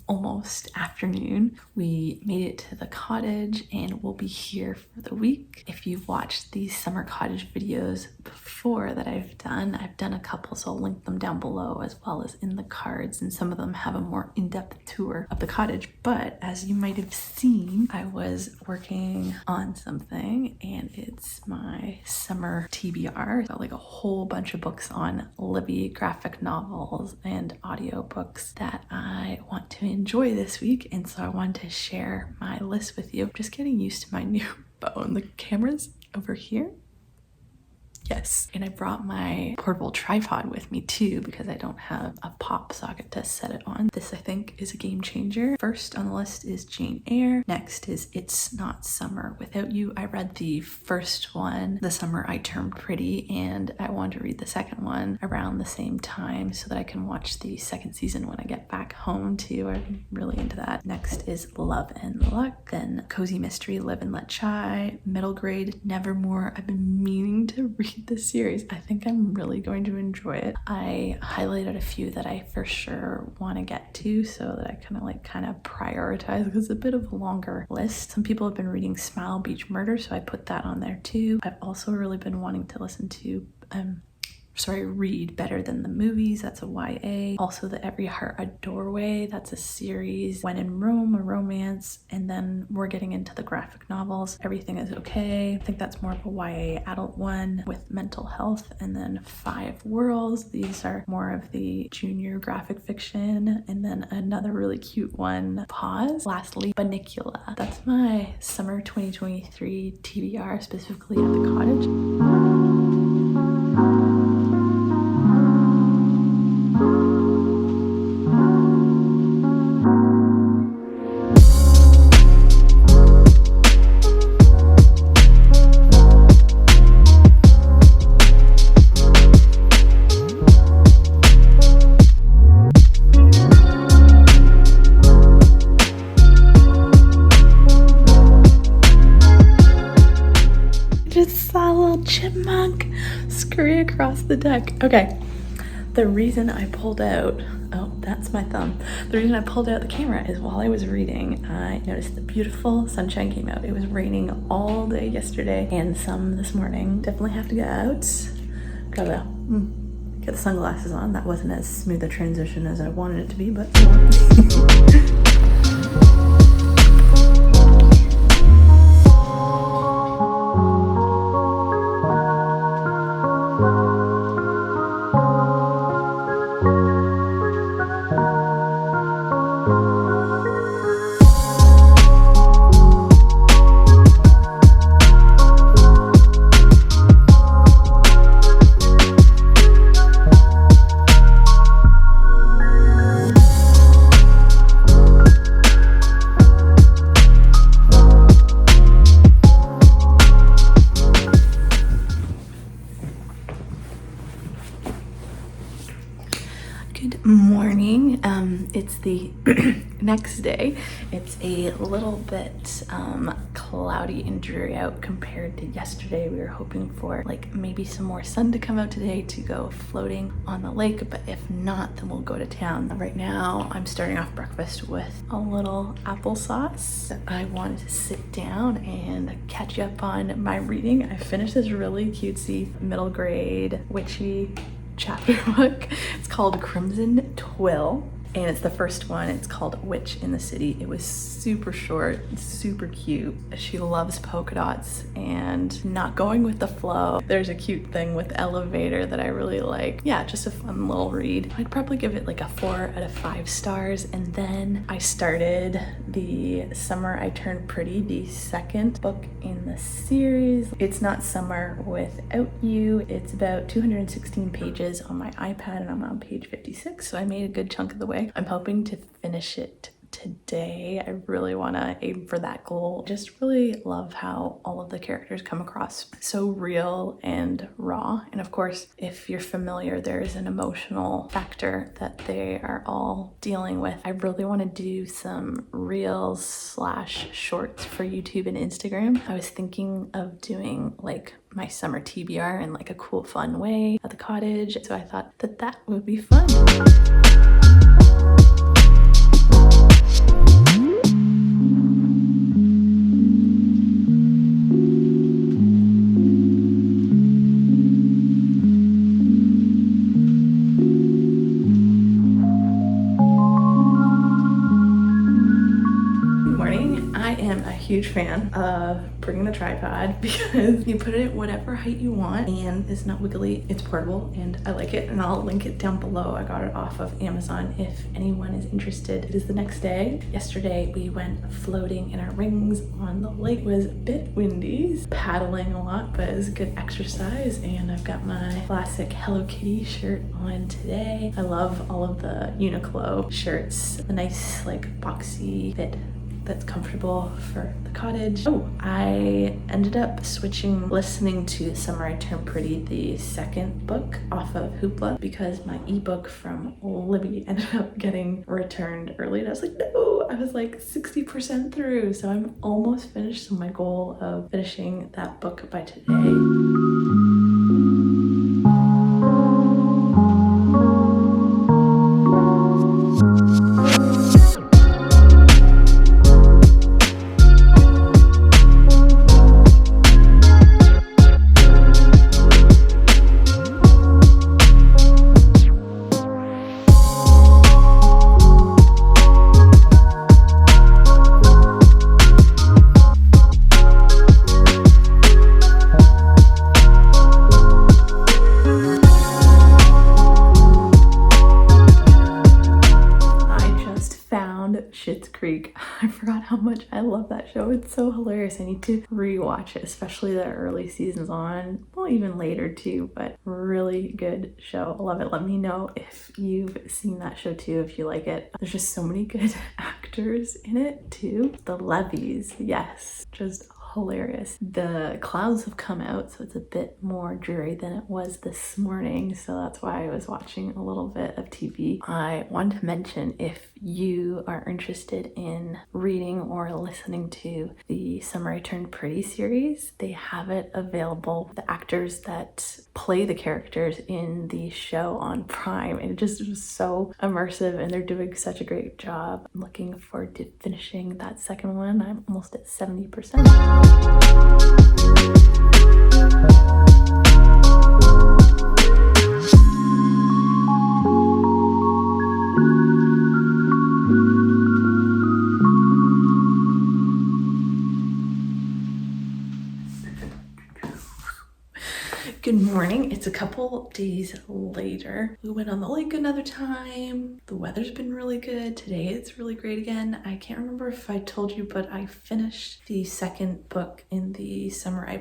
almost afternoon. We made it to the cottage and we'll be here for the week. If you've watched these summer cottage videos before that I've done a couple, so I'll link them down below as well as in the cards, and some of them have a more in-depth tour of the cottage. But as you might have seen, I was working on something and it's my summer TBR. Got like a whole bunch of books on Libby, graphic novels and audiobooks that I want to enjoy this week, and so I wanted to share my list with you. I'm just getting used to my new phone. The camera's over here. Yes, and I brought my portable tripod with me too because I don't have a pop socket to set it on. This I think is a game changer. First on the list is Jane Eyre. Next is It's Not Summer Without You. I read the first one the summer I turned pretty, and I wanted to read the second one around the same time so that I can watch the second season when I get back home too. I'm really into that. Next is Love and Luck. Then Cozy Mystery, Live and Let Shy. Middle Grade, Nevermore. I've been meaning to read this series. I think I'm really going to enjoy it. I highlighted a few that I for sure want to get to so that I kind of prioritize because it's a bit of a longer list. Some people have been reading Smile Beach Murder, so I put that on there too. I've also really been wanting to listen to read Better Than the Movies. That's a YA. Also The Every Heart a Doorway. That's a series. When in Rome, a romance. And then we're getting into the graphic novels. Everything is Okay. I think that's more of a YA adult one with mental health. And then 5 Worlds. These are more of the junior graphic fiction. And then another really cute one, Pause. Lastly, Banicula. That's my summer 2023 TBR, specifically at the cottage. Chipmunk scurry across the deck. Okay, the reason I pulled out, oh, that's my thumb. The reason I pulled out the camera is while I was reading, I noticed the beautiful sunshine came out. It was raining all day yesterday and some this morning. Definitely have to get out. Gotta get the sunglasses on. That wasn't as smooth a transition as I wanted it to be, but morning. It's the next day. It's a little bit cloudy and dreary out compared to yesterday. We were hoping for like maybe some more sun to come out today to go floating on the lake, but if not, then we'll go to town. Right now I'm starting off breakfast with a little applesauce. I wanted to sit down and catch up on my reading. I finished this really cutesy middle grade witchy chapter book. It's called Crimson Twill, and it's the first one. It's called Witch in the City. It was super short, super cute. She loves polka dots and not going with the flow. There's a cute thing with elevator that I really like. Yeah, just a fun little read. I'd probably give it like a 4 out of 5 stars. And then I started the Summer I Turned Pretty, the second book in the series. It's Not Summer Without You. It's about 216 pages on my iPad and I'm on page 56, so I made a good chunk of the way. I'm hoping to finish it today. I really want to aim for that goal. Just really love how all of the characters come across so real and raw. And of course, if you're familiar, there's an emotional factor that they are all dealing with. I really want to do some reels / shorts for YouTube and Instagram. I was thinking of doing like my summer TBR in like a cool, fun way at the cottage. So I thought that that would be fun. am a huge fan of bringing the tripod because you put it at whatever height you want and it's not wiggly, it's portable, and I like it, and I'll link it down below. I got it off of Amazon if anyone is interested. It is the next day. Yesterday we went floating in our rings on the lake. It was a bit windy, paddling a lot, but it was good exercise, and I've got my classic Hello Kitty shirt on today. I love all of the Uniqlo shirts, the nice like boxy fit that's comfortable for the cottage. Oh, I ended up listening to Summer I Turned Pretty, the second book off of Hoopla, because my ebook from Libby ended up getting returned early, and I was like, no, I was like 60% through, so I'm almost finished. So my goal of finishing that book by today. I forgot how much I love that show. It's so hilarious. I need to rewatch it, especially the early seasons on, well, even later too, but really good show. I love it. Let me know if you've seen that show too, if you like it. There's just so many good actors in it too. The Levies, yes, just hilarious. The clouds have come out, so it's a bit more dreary than it was this morning, so that's why I was watching a little bit of TV. I wanted to mention, if you are interested in reading or listening to the Summer I Turned Pretty series, they have it available. The actors that play the characters in the show on Prime, and it just was so immersive, and they're doing such a great job. I'm looking forward to finishing that second one. I'm almost at 70%. Good morning. It's a couple days later. We went on the lake another time. The weather's been really good. Today it's really great again. I can't remember if I told you, but I finished the second book in the Summer I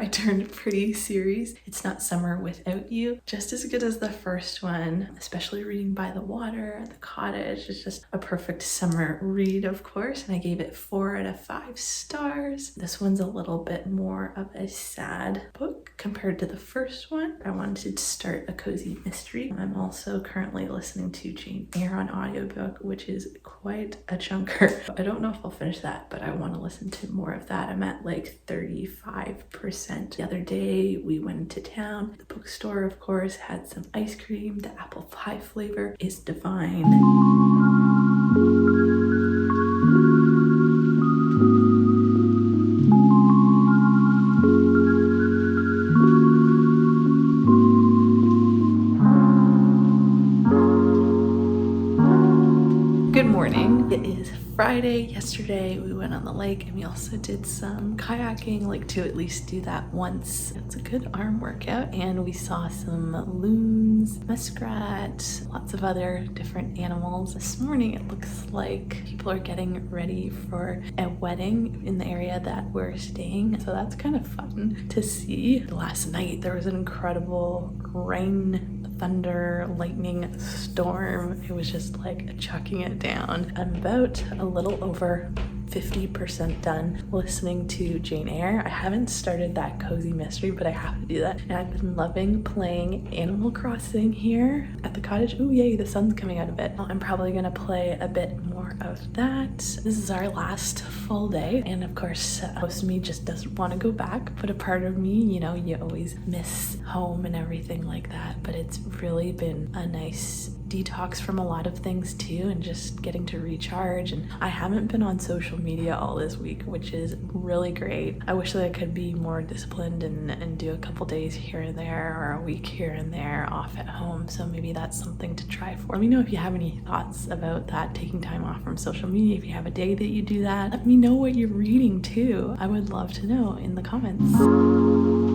Turned Pretty series. It's Not Summer Without You. Just as good as the first one, especially reading by the water. The Cottage is just a perfect summer read, of course, and I gave it 4 out of 5 stars. This one's a little bit more of a sad book compared to the first one. I wanted to start a cozy mystery. I'm also currently listening to Jane Eyre on audiobook, which is quite a chunker. I don't know if I'll finish that, but I want to listen to more of that. I'm at like 35%. The other day we went into town. The bookstore, of course, had some ice cream. The apple pie flavor is divine. Good morning. It is Friday. Yesterday we went on the lake, and we also did some kayaking, like to at least do that once. It's a good arm workout, and we saw some loons, muskrat, lots of other different animals. This morning it looks like people are getting ready for a wedding in the area that we're staying, so that's kind of fun to see. Last night there was an incredible rain, thunder, lightning storm. It was just like chucking it down. I'm about a little over 50% done listening to Jane Eyre. I haven't started that cozy mystery, but I have to do that. And I've been loving playing Animal Crossing here at the cottage. Oh yay, the sun's coming out a bit. I'm probably gonna play a bit more of that. This is our last full day, and of course most of me just doesn't want to go back, but a part of me, you know, you always miss home and everything like that. But it's really been a nice detox from a lot of things too, and just getting to recharge. And I haven't been on social media all this week, which is really great. I wish that I could be more disciplined and do a couple days here and there, or a week here and there off at home. So maybe that's something to try for. Let me know if you have any thoughts about that, taking time off from social media. If you have a day that you do that, let me know what you're reading too. I would love to know in the comments.